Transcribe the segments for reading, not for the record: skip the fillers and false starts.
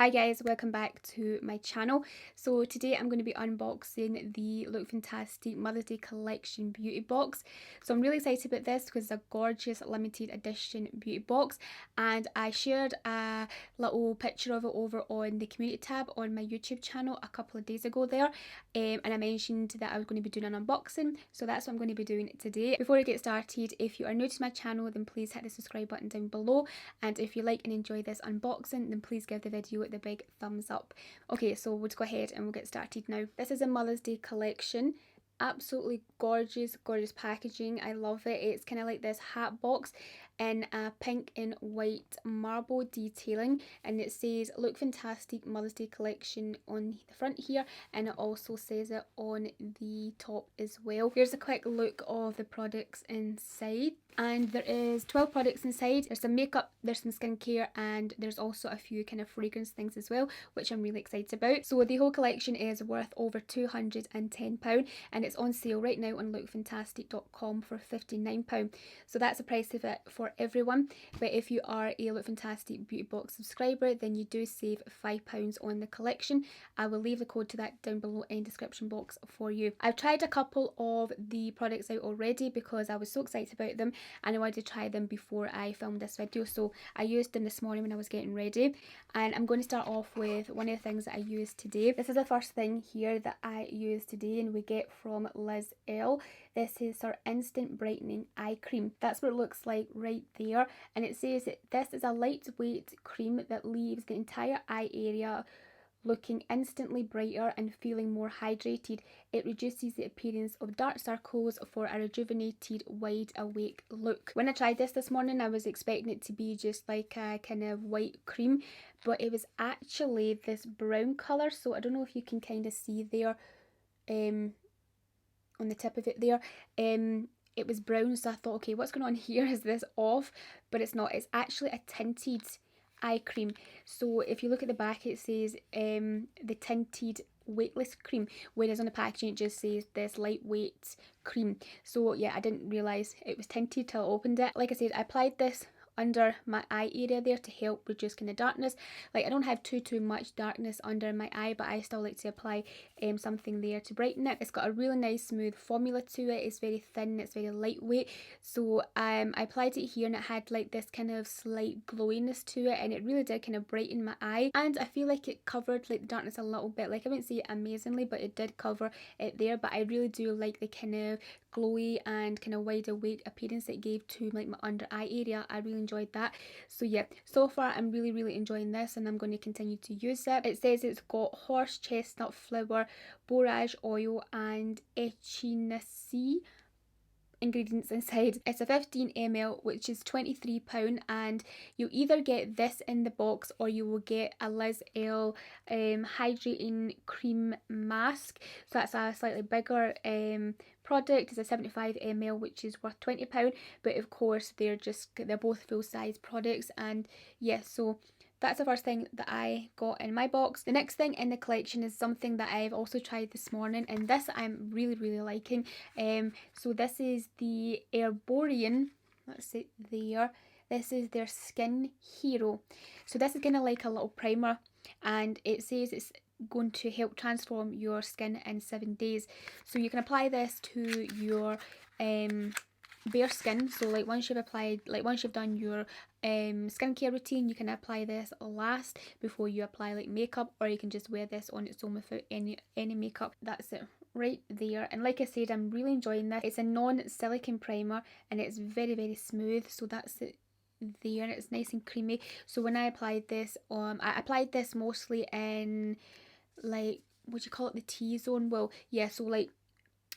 Hi guys, welcome back to my channel. So today I'm going to be unboxing the Lookfantastic Mother's Day Collection beauty box. So I'm really excited about this because it's a gorgeous limited edition beauty box, and I shared a little picture of it over on the community tab on my YouTube channel a couple of days ago there, and I mentioned that I was going to be doing an unboxing, so that's what I'm going to be doing today. Before I get started, if you are new to my channel, then please hit the subscribe button down below, and if you like and enjoy this unboxing, then please give the video the big thumbs up. Okay, so we'll just go ahead and we'll get started now. This is a Mother's Day collection. Absolutely gorgeous packaging. I love it. It's kind of like this hat box in a pink and white marble detailing, and it says Lookfantastic Mother's Day Collection on the front here, and it also says it on the top as well. Here's a quick look of the products inside, and there is 12 products inside. There's some makeup, there's some skincare, and there's also a few kind of fragrance things as well, which I'm really excited about. So the whole collection is worth over £210, and it's on sale right now on lookfantastic.com for £59. So that's the price of it for everyone. But if you are a Lookfantastic beauty box subscriber, then you do save £5 on the collection. I will leave the code to that down below in the description box for you. I've tried a couple of the products out already because I was so excited about them and I wanted to try them before I filmed this video, so I used them this morning when I was getting ready. And I'm going to start off with one of the things that I used today. This is the first thing here that I used today, and we get from Earle. This is our Instant Brightening Eye Cream. That's what it looks like right there, and it says that this is a lightweight cream that leaves the entire eye area looking instantly brighter and feeling more hydrated. It reduces the appearance of dark circles for a rejuvenated, wide awake look. When I tried this morning, I was expecting it to be just like a kind of white cream, but it was actually this brown colour. So I don't know if you can kind of see there on the tip of it there. It was brown, so I thought, okay, what's going on here? Is this off? But it's not. It's actually a tinted eye cream. So if you look at the back, it says the tinted weightless cream, whereas on the packaging it just says this lightweight cream. So yeah, I didn't realise it was tinted till I opened it. Like I said, I applied this under my eye area there to help reduce kind of darkness. Like, I don't have too much darkness under my eye, but I still like to apply something there to brighten it. It's got a really nice smooth formula to it. It's very thin, it's very lightweight. So I applied it here and it had like this kind of slight glowiness to it, and it really did kind of brighten my eye, and I feel like it covered like the darkness a little bit. Like, I wouldn't say it amazingly, but it did cover it there. But I really do like the kind of glowy and kind of wide awake appearance it gave to like my under eye area. I really enjoyed that. So yeah, so far I'm really enjoying this, and I'm going to continue to use it. It says it's got horse chestnut flower, borage oil, and echinacea ingredients inside. It's a 15ml, which is £23, and you'll either get this in the box or you will get a Earle hydrating cream mask. So that's a slightly bigger product. It's a 75ml, which is worth £20, but of course they're both full size products. And yeah, so that's the first thing that I got in my box. The next thing in the collection is something that I've also tried this morning, and this I'm really liking. So this is the Erborian, let's see there. This is their Skin Hero. So this is kind of like a little primer, and it says it's going to help transform your skin in 7 days. So you can apply this to your bare skin. So like once you've done your skincare routine, you can apply this last before you apply like makeup, or you can just wear this on its own without any makeup. That's it right there. And like I said, I'm really enjoying this. It's a non-silicone primer and it's very smooth, so that's it there, and it's nice and creamy. So when I applied this I applied this mostly in, like, would you call it the T-zone? Well, yeah, so like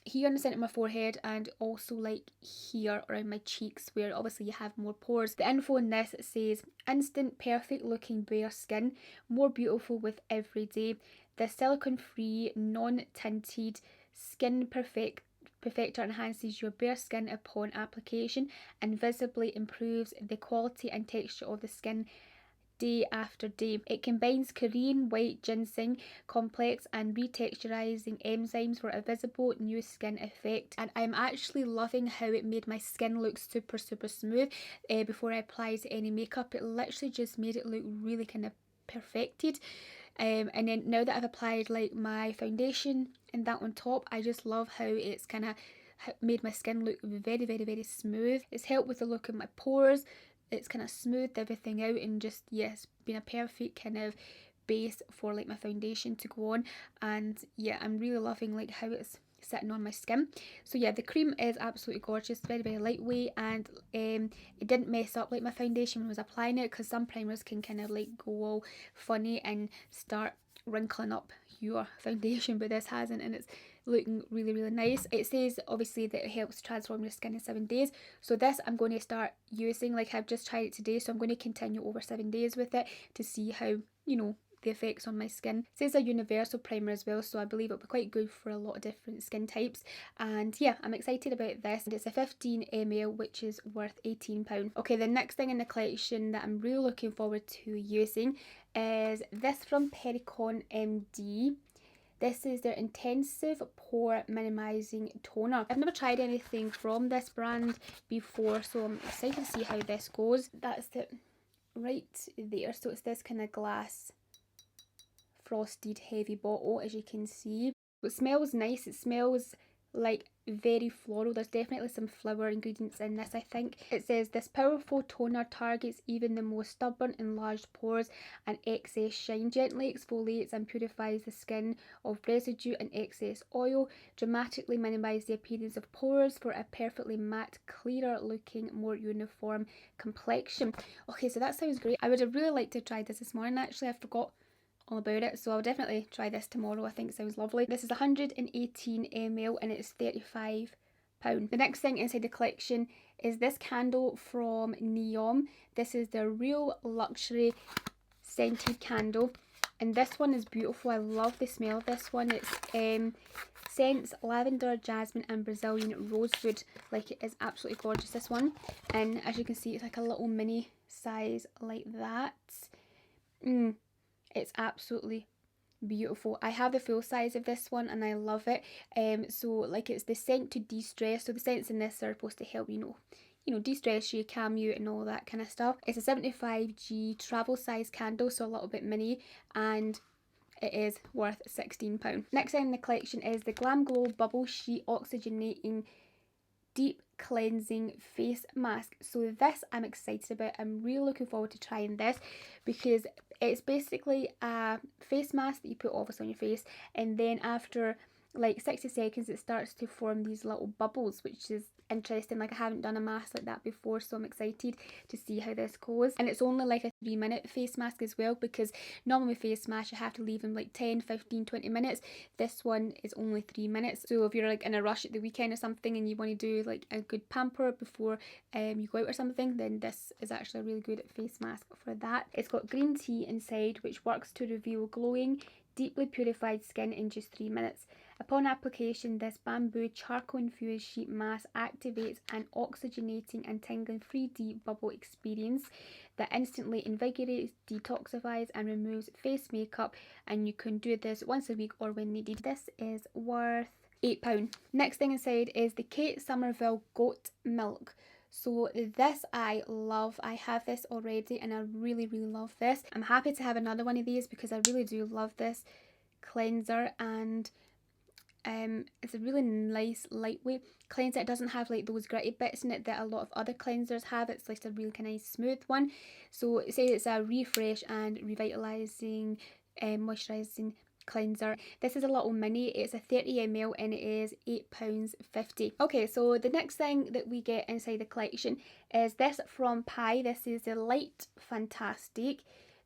here in the centre of my forehead, and also like here around my cheeks where obviously you have more pores. The info in this says instant perfect looking bare skin, more beautiful with every day. The silicone free non-tinted skin perfector enhances your bare skin upon application and visibly improves the quality and texture of the skin day after day. It combines Korean white ginseng complex and retexturizing enzymes for a visible new skin effect, and I'm actually loving how it made my skin look super smooth before I applied any makeup. It literally just made it look really kind of perfected. And then now that I've applied like my foundation and that on top, I just love how it's kind of made my skin look very, very, very smooth. It's helped with the look of my pores. It's kind of smoothed everything out and just, yes, been a perfect kind of base for like my foundation to go on. And yeah, I'm really loving like how it's sitting on my skin. So yeah, the cream is absolutely gorgeous, very, very lightweight, and it didn't mess up like my foundation when I was applying it, because some primers can kind of like go all funny and start wrinkling up your foundation, but this hasn't, and it's looking really, really nice. It says obviously that it helps transform your skin in 7 days, so this I'm going to start using. Like, I've just tried it today, so I'm going to continue over 7 days with it to see how, you know, the effects on my skin. It says a universal primer as well, so I believe it'll be quite good for a lot of different skin types. And yeah, I'm excited about this. It's a 15 ml, which is worth £18. Okay, the next thing in the collection that I'm really looking forward to using is this from Perricone MD. This is their Intensive Pore Minimising Toner. I've never tried anything from this brand before, so I'm excited to see how this goes. That's it right there. So it's this kind of glass frosted heavy bottle, as you can see. It smells nice. It smells like very floral. There's definitely some flower ingredients in this, I think. It says this powerful toner targets even the most stubborn enlarged pores and excess shine, gently exfoliates and purifies the skin of residue and excess oil, dramatically minimize the appearance of pores for a perfectly matte, clearer looking, more uniform complexion. Okay, so that sounds great. I would have really liked to try this morning actually. I forgot all about it, so I'll definitely try this tomorrow. I think it sounds lovely. This is 118 ml and it's £35. The next thing inside the collection is this candle from Neom. This is their Real Luxury Scented Candle, and this one is beautiful. I love the smell of this one. It's scents lavender, jasmine and Brazilian rosewood. Like, it is absolutely gorgeous, this one. And as you can see, it's like a little mini size like that. It's absolutely beautiful. I have the full size of this one and I love it. So like, it's the scent to de-stress. So the scents in this are supposed to help, you know, de-stress you, calm you and all that kind of stuff. It's a 75g travel size candle, so a little bit mini, and it is worth £16. Next thing in the collection is the GlamGlow Bubble Sheet Oxygenating Deep Cleansing Face Mask. So this I'm excited about. I'm really looking forward to trying this, because it's basically a face mask that you put obviously on your face, and then after like 60 seconds it starts to form these little bubbles, which is interesting. Like, I haven't done a mask like that before, so I'm excited to see how this goes. And it's only like a 3-minute face mask as well, because normally face masks you have to leave them like 10, 15, 20 minutes. This one is only 3 minutes, so if you're like in a rush at the weekend or something and you want to do like a good pamper before you go out or something, then this is actually a really good face mask for that. It's got green tea inside, which works to reveal glowing, deeply purified skin in just 3 minutes. Upon application, this bamboo charcoal infused sheet mask activates an oxygenating and tingling 3D bubble experience that instantly invigorates, detoxifies and removes face makeup, and you can do this once a week or when needed. This is worth £8. Next thing inside is the Kate Somerville Goat Milk. So this I love. I have this already and I really, really love this. I'm happy to have another one of these because I really do love this cleanser, and it's a really nice lightweight cleanser. It doesn't have like those gritty bits in it that a lot of other cleansers have. It's like a really kind of nice smooth one. So it says it's a refresh and revitalizing moisturizing cleanser. This is a little mini. It's a 30 ml and it is £8.50. Okay, so the next thing that we get inside the collection is this from Pi. This is the Lookfantastic.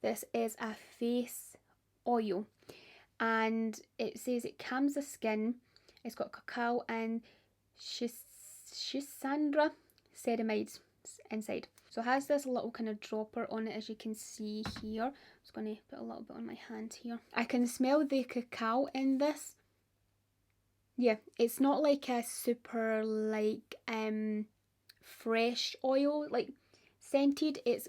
This is a face oil, and it says it calms the skin. It's got cacao and Schisandra ceramides inside. So it has this little kind of dropper on it, as you can see here. I'm just going to put a little bit on my hand here. I can smell the cacao in this. Yeah, it's not like a super like fresh oil, like scented. It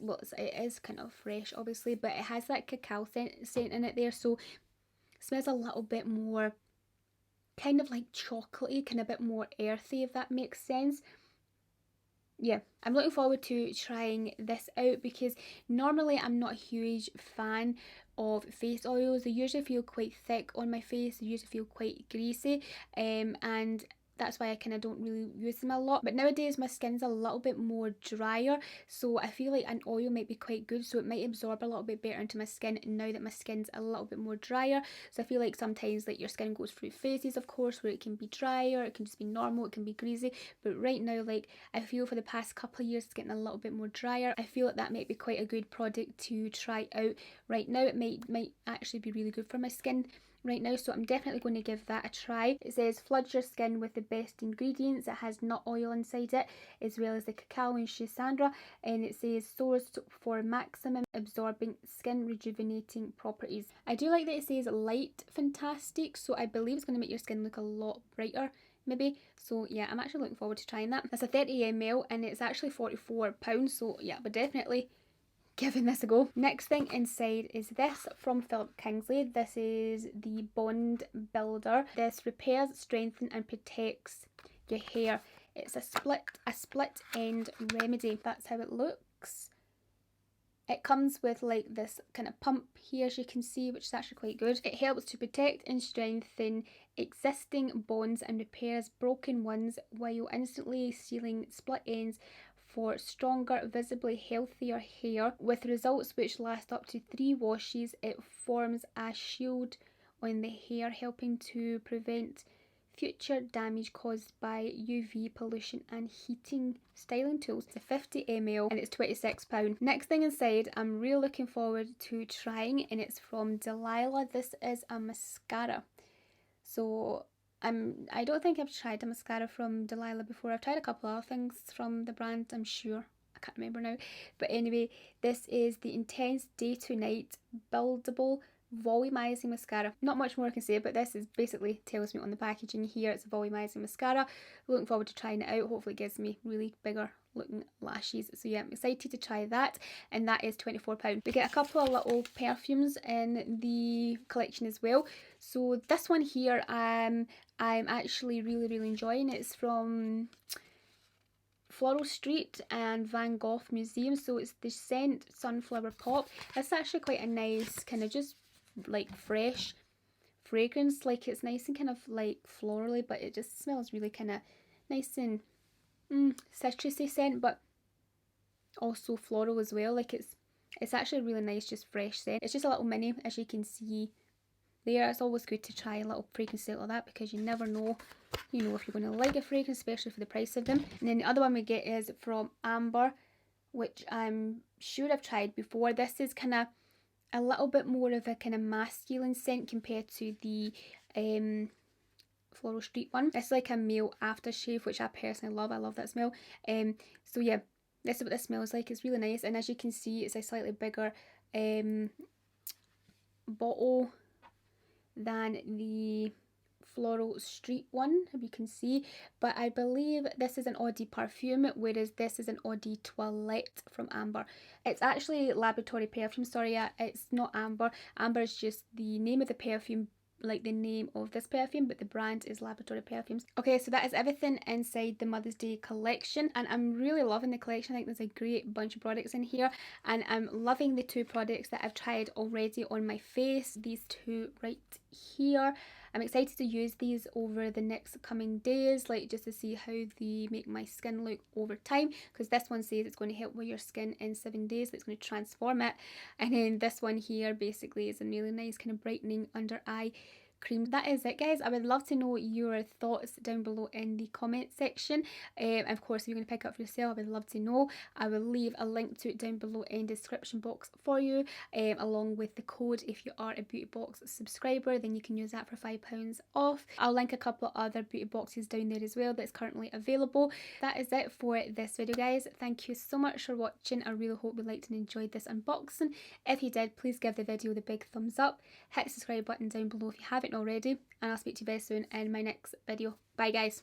is kind of fresh obviously, but it has that cacao scent in it there, so smells a little bit more kind of like chocolatey, kind of a bit more earthy, if that makes sense. yeah, I'm looking forward to trying this out because normally I'm not a huge fan of face oils. They usually feel quite thick on my face, they usually feel quite greasy, and that's why I kind of don't really use them a lot. But nowadays my skin's a little bit more drier, so I feel like an oil might be quite good, so it might absorb a little bit better into my skin now that my skin's a little bit more drier. So I feel like sometimes like your skin goes through phases, of course, where it can be drier, it can just be normal, it can be greasy, but right now, like, I feel for the past couple of years it's getting a little bit more drier. I feel like that might be quite a good product to try out right now. It might actually be really good for my skin right now, so I'm definitely going to give that a try. It says flood your skin with the best ingredients. It has nut oil inside it, as well as the cacao and schisandra, and it says sourced for maximum absorbing skin rejuvenating properties. I do like that it says light fantastic, so I believe it's going to make your skin look a lot brighter maybe. So yeah, I'm actually looking forward to trying that. It's a 30 ml and it's actually £44, so yeah, but definitely giving this a go. Next thing inside is this from Philip Kingsley. This is the Bond Builder. This repairs, strengthens and protects your hair. It's a split end remedy. That's how it looks. It comes with like this kind of pump here, as you can see, which is actually quite good. It helps to protect and strengthen existing bonds and repairs broken ones while instantly sealing split ends for stronger, visibly healthier hair. With results which last up to 3 washes, it forms a shield on the hair, helping to prevent future damage caused by UV pollution and heating. Styling tools. It's a 50 ml and it's £26. Next thing inside I'm really looking forward to trying, and it's from Delilah. This is a mascara. So I don't think I've tried a mascara from Delilah before. I've tried a couple of things from the brand, I'm sure. I can't remember now. But anyway, this is the Intense Day to Night Buildable Volumizing Mascara. Not much more I can say, but this is basically tells me on the packaging here it's a volumizing mascara. Looking forward to trying it out. Hopefully it gives me really bigger looking lashes. So yeah, I'm excited to try that, and that is £24. We get a couple of little perfumes in the collection as well. So this one here I'm actually really enjoying. It's from Floral Street and Van Gogh Museum. So it's the scent Sunflower Pop. It's actually quite a nice kind of just like fresh fragrance. Like it's nice and kind of like florally, but it just smells really kind of nice and citrusy scent, but also floral as well. Like it's actually a really nice just fresh scent. It's just a little mini, as you can see there. It's always good to try a little fragrance scent like that because you never know, you know, if you're going to like a fragrance, especially for the price of them. And then the other one we get is from Amber, which I'm sure I've tried before. This is kind of a little bit more of a kind of masculine scent compared to the Floral Street one. It's like a male aftershave, which I personally love. I love that smell. So yeah, this is what this smells like. It's really nice, and as you can see, it's a slightly bigger bottle than the Floral Street one, if you can see, but I believe this is an Eau de Perfume, whereas this is an Eau de Toilette from Amber. It's actually Laboratory Perfume, sorry, it's not Amber. Amber is just the name of the perfume, like the name of this perfume, but the brand is Laboratory Perfumes. Okay, so that is everything inside the Mother's Day collection, and I'm really loving the collection. I think there's a great bunch of products in here, and I'm loving the 2 products that I've tried already on my face, these 2 right here. I'm excited to use these over the next coming days, like just to see how they make my skin look over time, because this one says it's going to help with your skin in 7 days, it's going to transform it. And then this one here basically is a really nice kind of brightening under eye cream. That is it, guys. I would love to know your thoughts down below in the comment section. Of course, if you're going to pick up for yourself, I would love to know. I will leave a link to it down below in the description box for you, along with the code. If you are a Beauty Box subscriber, then you can use that for £5 off. I'll link a couple of other beauty boxes down there as well that's currently available. That is it for this video, guys. Thank you so much for watching. I really hope you liked and enjoyed this unboxing. If you did, please give the video the big thumbs up. Hit the subscribe button down below if you haven't already, and I'll speak to you very soon in my next video. Bye, guys.